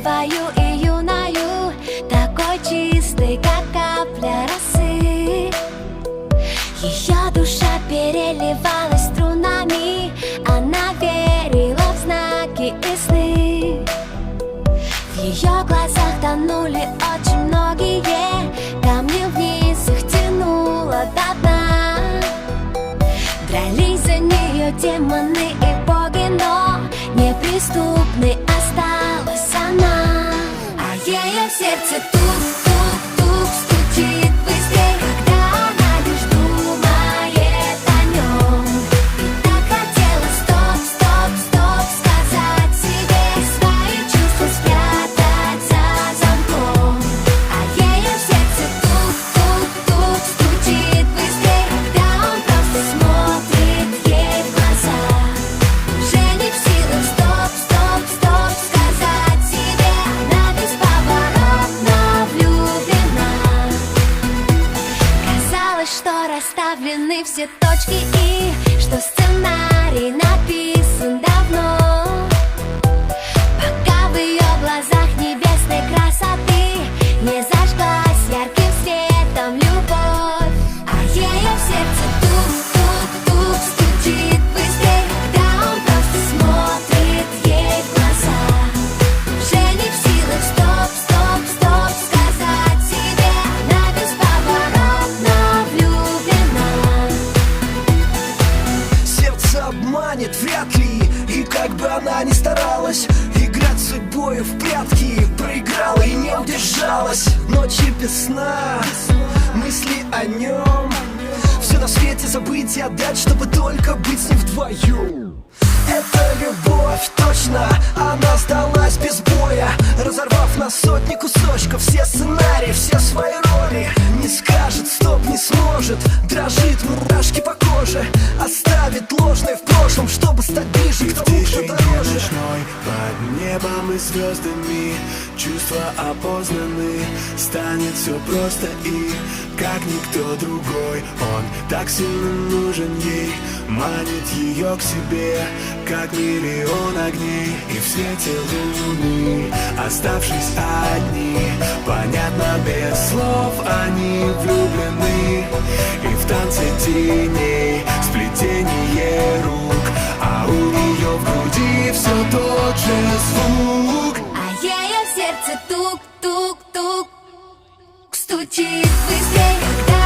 красивою и юною, такой чистой, как капля росы. Ее душа переливалась струнами, она верила в знаки и сны. В ее глазах тонули очень многие камни, вниз их тянуло до дна. Дрались за нее демоны и боги, но неприступной осталась она. А ее сердце тук-тук-тук стучит быстрее, когда она лишь думает о нем. И так хотела стоп-стоп-стоп сказать себе, свои чувства спрятать за замком. А ее сердце тук-тук-тук стучит быстрее, когда он просто смотрит ей в глаза. Уже не в силах стоп-стоп-стоп сказать себе, она бесповоротно влюблена. Казалось, что расставлены все точки и что сценарий написан давно, пока в ее глазах небесной красоты не зажглась ярким светом любовь. А ее сердце тук-тук-тук стучит быстрее, когда он просто смотрит ей в глаза. Уже не в силах стоп-стоп-стоп сказать себе, она бесповоротно влюблена. Сердце обманет вряд ли, и как бы она ни старалась играть с судьбою в прятки, проиграла и не удержалась. Ночи без сна, мысли о нем, все на свете забыть и отдать, чтобы только быть с ним вдвоем. Это любовь, точно, она сдалась без боя, разорвав на сотни кусочков все сценарии, все свои роли. Не скажет стоп, не сможет, дрожит, мурашки по коже, оставит ложное в прошлом, чтобы стать ближе к тому, кто дороже. Ночной, под небом и звездами чувства опознаны, станет все просто и как никто другой. Он так сильно нужен ей, манит ее к себе, как миллион огней. И в свете луны, оставшись одни, понятно без слов, они влюблены. И в танце теней, сплетение рук, а у нее в груди все тот же звук. А ее сердце тук-тук-тук стучит быстрее, когда